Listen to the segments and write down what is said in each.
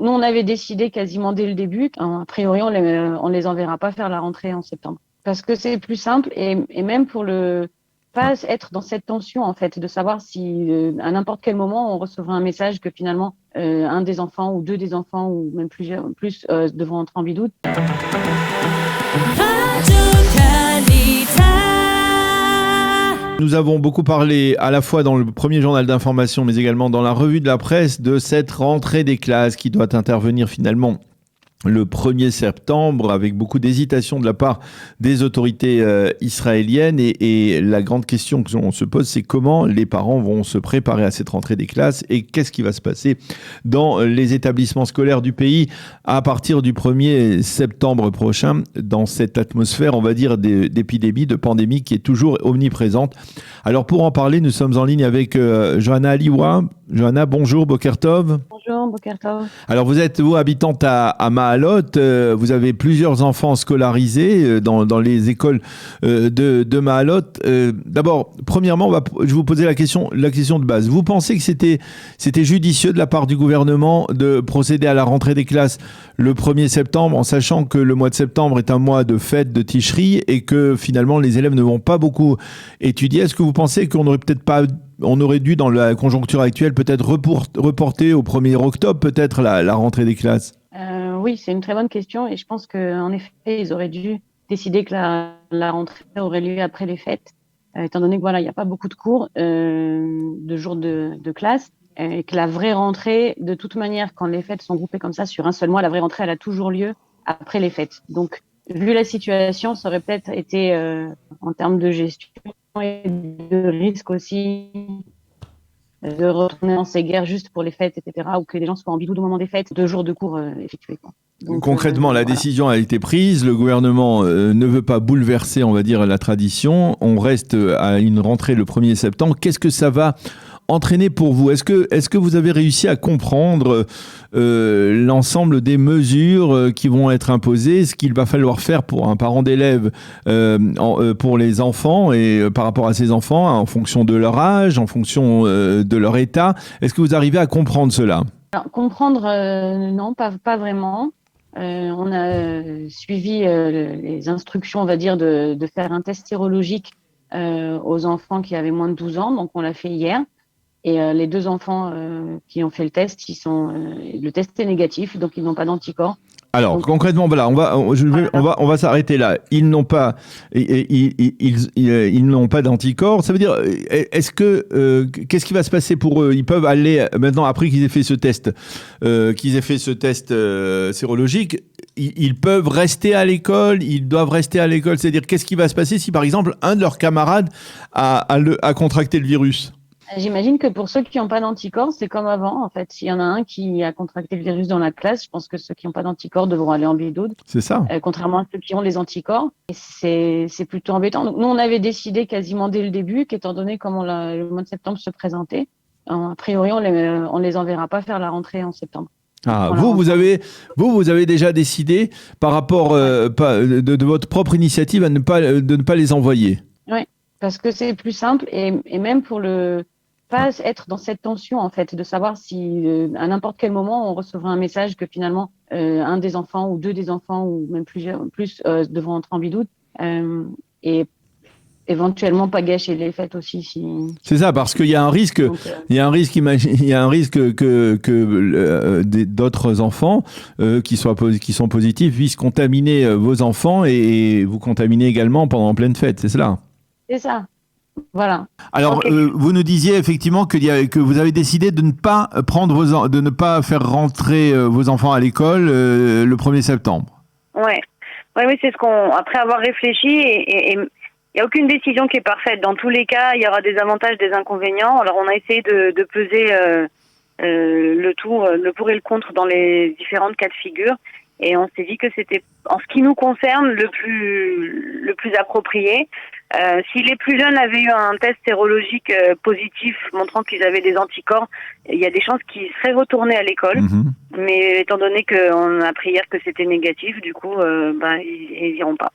Donc, nous, on avait décidé quasiment dès le début, a priori, on les enverra pas faire la rentrée en septembre. Parce que c'est plus simple et même pour pas être dans cette tension, en fait, de savoir si à n'importe quel moment, on recevra un message que finalement, un des enfants ou deux des enfants ou même plus devront entrer en bidou. Nous avons beaucoup parlé à la fois dans le premier journal d'information mais également dans la revue de la presse de cette rentrée des classes qui doit intervenir finalement le 1er septembre, avec beaucoup d'hésitation de la part des autorités israéliennes. Et la grande question que l'on se pose, c'est comment les parents vont se préparer à cette rentrée des classes et qu'est-ce qui va se passer dans les établissements scolaires du pays à partir du 1er septembre prochain, dans cette atmosphère, on va dire, d'épidémie, de pandémie qui est toujours omniprésente. Alors pour en parler, nous sommes en ligne avec Johanna Aliwa. Johanna, bonjour, Boker Tov. Bonjour, Boker Tov. Alors vous êtes, vous, habitante à Mahalot, vous avez plusieurs enfants scolarisés dans les écoles de Mahalot. D'abord, premièrement, je vais vous poser la question de base. Vous pensez que c'était judicieux de la part du gouvernement de procéder à la rentrée des classes le 1er septembre, en sachant que le mois de septembre est un mois de fête de Tishri et que finalement les élèves ne vont pas beaucoup étudier? Est-ce que vous pensez qu'on aurait dû, dans la conjoncture actuelle, peut-être reporter au 1er octobre, peut-être, la rentrée des classes? Oui, c'est une très bonne question et je pense qu'en effet, ils auraient dû décider que la rentrée aurait lieu après les fêtes, étant donné que voilà, il n'y a pas beaucoup de cours, de jours de classe, et que la vraie rentrée, de toute manière, quand les fêtes sont groupées comme ça sur un seul mois, la vraie rentrée, elle a toujours lieu après les fêtes. Donc, vu la situation, ça aurait peut-être été, en termes de gestion et de risque aussi, de retourner dans ces guerres juste pour les fêtes, etc., ou que les gens soient en bidou au moment des fêtes, 2 jours de cours effectués. Donc, concrètement, la décision a été prise, le gouvernement ne veut pas bouleverser, on va dire, la tradition, on reste à une rentrée le 1er septembre. Qu'est-ce que ça va entraîner pour vous? Est-ce que vous avez réussi à comprendre l'ensemble des mesures qui vont être imposées, ce qu'il va falloir faire pour un parent d'élève, pour les enfants et par rapport à ces enfants, en fonction de leur âge, en fonction de leur état? Est-ce que vous arrivez à comprendre cela? Alors, comprendre, non, pas vraiment. On a suivi les instructions, on va dire, de faire un test sérologique aux enfants qui avaient moins de 12 ans, donc on l'a fait hier. Et les 2 enfants qui ont fait le test, le test est négatif, donc ils n'ont pas d'anticorps. Alors donc, concrètement, voilà, on va s'arrêter là. Ils n'ont pas d'anticorps. Ça veut dire, qu'est-ce qui va se passer pour eux? Ils peuvent aller maintenant, après qu'ils aient fait ce test, sérologique. Ils peuvent rester à l'école. Ils doivent rester à l'école. C'est-à-dire, qu'est-ce qui va se passer si, par exemple, un de leurs camarades a contracté le virus? J'imagine que pour ceux qui n'ont pas d'anticorps, c'est comme avant, en fait. S'il y en a un qui a contracté le virus dans la classe, je pense que ceux qui n'ont pas d'anticorps devront aller en bidoude. C'est ça. Contrairement à ceux qui ont les anticorps. Et c'est plutôt embêtant. Donc, nous, on avait décidé quasiment dès le début qu'étant donné comment le mois de septembre se présentait, a priori, on les enverra pas faire la rentrée en septembre. Ah, vous avez déjà décidé par rapport de votre propre initiative de ne pas les envoyer. Oui, parce que c'est plus simple et même pour pas être dans cette tension, en fait, de savoir si à n'importe quel moment on recevra un message que finalement un des enfants ou deux des enfants ou même plus devront entrer en bidou et éventuellement pas gâcher les fêtes aussi. C'est ça, parce qu'il y a un risque, il y a un risque que d'autres enfants qui sont positifs puissent contaminer vos enfants et vous contaminer également pendant pleine fête, c'est cela? C'est ça. Voilà. Alors, okay. Vous nous disiez effectivement que vous avez décidé de ne pas de ne pas faire rentrer vos enfants à l'école le 1er septembre. Oui, c'est ce après avoir réfléchi et il n'y a aucune décision qui est parfaite. Dans tous les cas, il y aura des avantages, des inconvénients. Alors, on a essayé de peser le pour et le contre dans les différentes cas de figure. Et on s'est dit que c'était, en ce qui nous concerne, le plus approprié. Si les plus jeunes avaient eu un test sérologique positif montrant qu'ils avaient des anticorps, il y a des chances qu'ils seraient retournés à l'école. Mm-hmm. Mais étant donné qu'on a appris hier que c'était négatif, du coup, ils n'iront pas.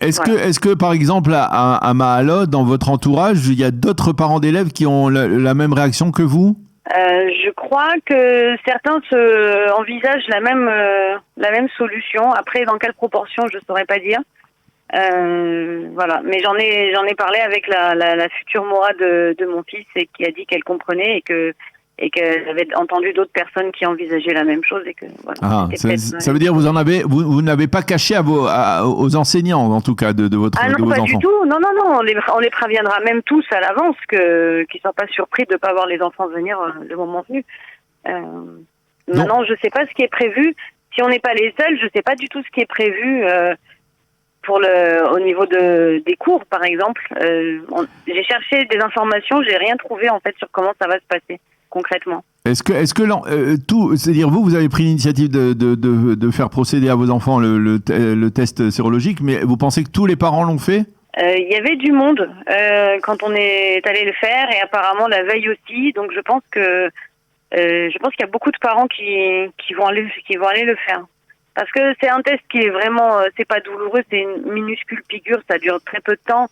Est-ce que par exemple à Mahalot, dans votre entourage, il y a d'autres parents d'élèves qui ont la même réaction que vous? Je crois que certains envisagent la même solution. Après, dans quelle proportion, je saurais pas dire. Voilà. Mais j'en ai parlé avec la future Mora de mon fils et qui a dit qu'elle comprenait et qu'elle avait entendu d'autres personnes qui envisageaient la même chose et que voilà. Ça veut dire vous n'avez pas caché aux enseignants en tout cas de vos enfants. Non, pas du tout. Non, on les préviendra même tous à l'avance qu'ils soient pas surpris de pas voir les enfants venir le moment venu. Maintenant, je sais pas ce qui est prévu. Si on n'est pas les seuls, je sais pas du tout ce qui est prévu au niveau des cours, par exemple. J'ai cherché des informations, j'ai rien trouvé en fait sur comment ça va se passer concrètement. Est-ce que c'est-à-dire vous avez pris l'initiative de faire procéder à vos enfants le test sérologique, mais vous pensez que tous les parents l'ont fait? Il y avait du monde quand on est allé le faire et apparemment la veille aussi. Donc je pense qu'il y a beaucoup de parents qui vont aller le faire. Parce que c'est un test qui est vraiment, c'est pas douloureux, c'est une minuscule piqûre, ça dure très peu de temps,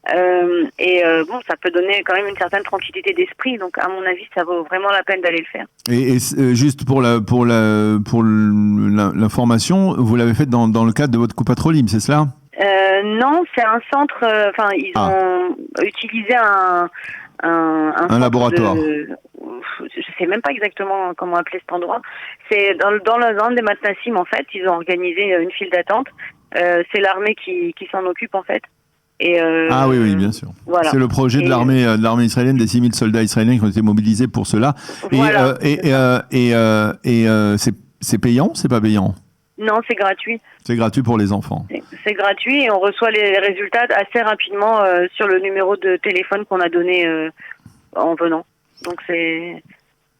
ça peut donner quand même une certaine tranquillité d'esprit. Donc à mon avis, ça vaut vraiment la peine d'aller le faire. Et juste pour l'information, vous l'avez fait dans le cadre de votre Coupatrol, c'est cela? Non, c'est un centre. Ils ont utilisé un laboratoire. Je sais même pas exactement comment appeler cet endroit. C'est dans la zone des Matnassim en fait. Ils ont organisé une file d'attente. C'est l'armée qui s'en occupe en fait. Et oui, bien sûr. Voilà. C'est le projet de l'armée israélienne, des 6000 soldats israéliens qui ont été mobilisés pour cela. Voilà. C'est payant, c'est pas payant? Non, c'est gratuit. C'est gratuit pour les enfants. C'est gratuit et on reçoit les résultats assez rapidement sur le numéro de téléphone qu'on a donné en venant. Donc c'est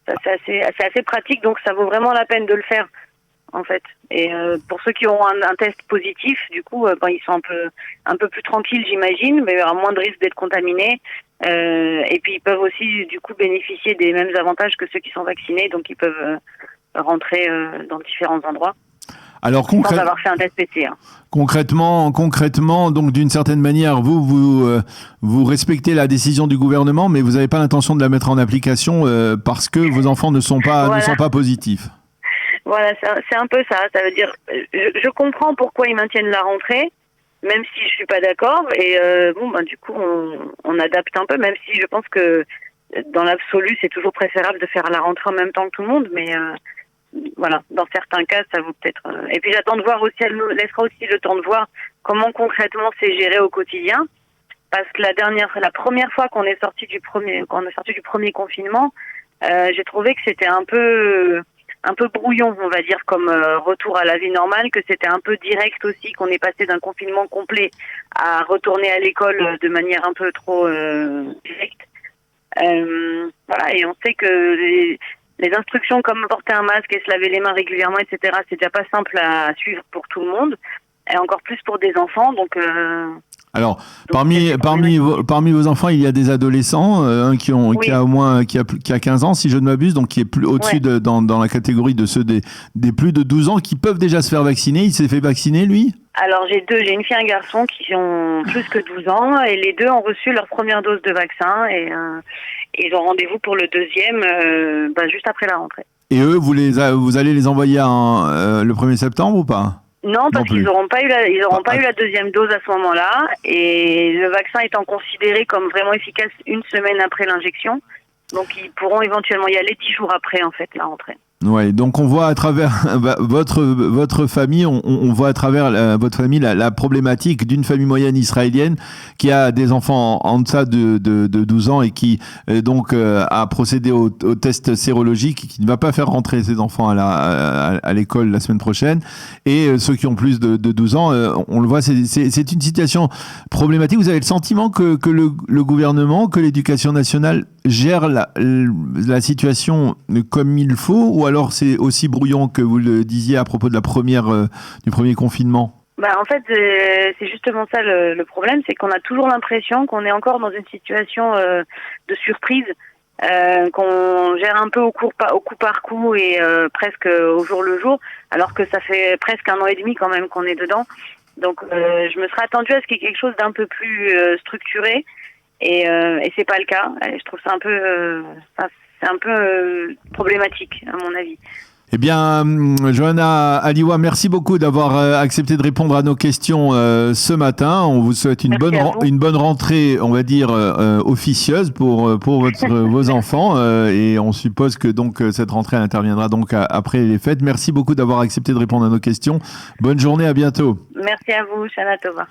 assez pratique, donc ça vaut vraiment la peine de le faire en fait. Et pour ceux qui auront un test positif, du coup, ils sont un peu plus tranquilles, j'imagine, mais il y aura moins de risque d'être contaminés. Et puis ils peuvent aussi du coup bénéficier des mêmes avantages que ceux qui sont vaccinés, donc ils peuvent rentrer dans différents endroits. Alors sans avoir fait un test PCR. Concrètement, donc d'une certaine manière, vous respectez la décision du gouvernement, mais vous n'avez pas l'intention de la mettre en application parce que vos enfants ne sont pas positifs. Voilà, c'est un peu ça. Ça veut dire, je comprends pourquoi ils maintiennent la rentrée, même si je suis pas d'accord. Et du coup, on adapte un peu, même si je pense que dans l'absolu, c'est toujours préférable de faire la rentrée en même temps que tout le monde, mais voilà, dans certains cas, ça vaut peut-être. Et puis j'attends de voir aussi, elle nous laissera aussi le temps de voir comment concrètement c'est géré au quotidien, parce que la première fois qu'on est sorti du premier confinement, j'ai trouvé que c'était un peu brouillon, on va dire, comme retour à la vie normale, que c'était un peu direct aussi, qu'on est passé d'un confinement complet à retourner à l'école de manière un peu trop directe. Voilà, et on sait que les instructions comme porter un masque et se laver les mains régulièrement, etc., c'est déjà pas simple à suivre pour tout le monde, et encore plus pour des enfants. Donc, alors, parmi vos enfants, il y a des adolescents, un qui a 15 ans, si je ne m'abuse, donc qui est plus au-dessus dans la catégorie de ceux des plus de 12 ans qui peuvent déjà se faire vacciner. Il s'est fait vacciner, lui? Alors, j'ai une fille et un garçon qui ont plus que 12 ans, et les deux ont reçu leur première dose de vaccin, et ils ont rendez-vous pour le deuxième juste après la rentrée. Et eux, vous allez les envoyer le 1er septembre ou pas? Non, parce qu'ils n'auront pas eu la deuxième dose à ce moment-là, et le vaccin étant considéré comme vraiment efficace une semaine après l'injection, donc ils pourront éventuellement y aller 10 jours après en fait la rentrée. Ouais, donc on voit à travers votre famille, on voit à travers votre famille la problématique d'une famille moyenne israélienne qui a des enfants en deçà de 12 ans et qui donc a procédé au test sérologique, qui ne va pas faire rentrer ses enfants à l'école la semaine prochaine, et ceux qui ont plus de 12 ans, on le voit, c'est une situation problématique. Vous avez le sentiment que le gouvernement, que l'éducation nationale gère la situation comme il faut, ou alors c'est aussi brouillon que vous le disiez à propos de du premier confinement? En fait, c'est justement ça le problème, c'est qu'on a toujours l'impression qu'on est encore dans une situation de surprise, qu'on gère un peu au coup par coup et presque au jour le jour, alors que ça fait presque 1 an et demi quand même qu'on est dedans. Donc je me serais attendue à ce qu'il y ait quelque chose d'un peu plus structuré, et c'est pas le cas. Je trouve ça un peu c'est un peu problématique à mon avis. Eh bien, Johanna Aliwa, merci beaucoup d'avoir accepté de répondre à nos questions ce matin. On vous souhaite une bonne rentrée, on va dire, officieuse pour vos enfants. Et on suppose que donc cette rentrée interviendra donc après les fêtes. Merci beaucoup d'avoir accepté de répondre à nos questions. Bonne journée, à bientôt. Merci à vous, Shana Tova.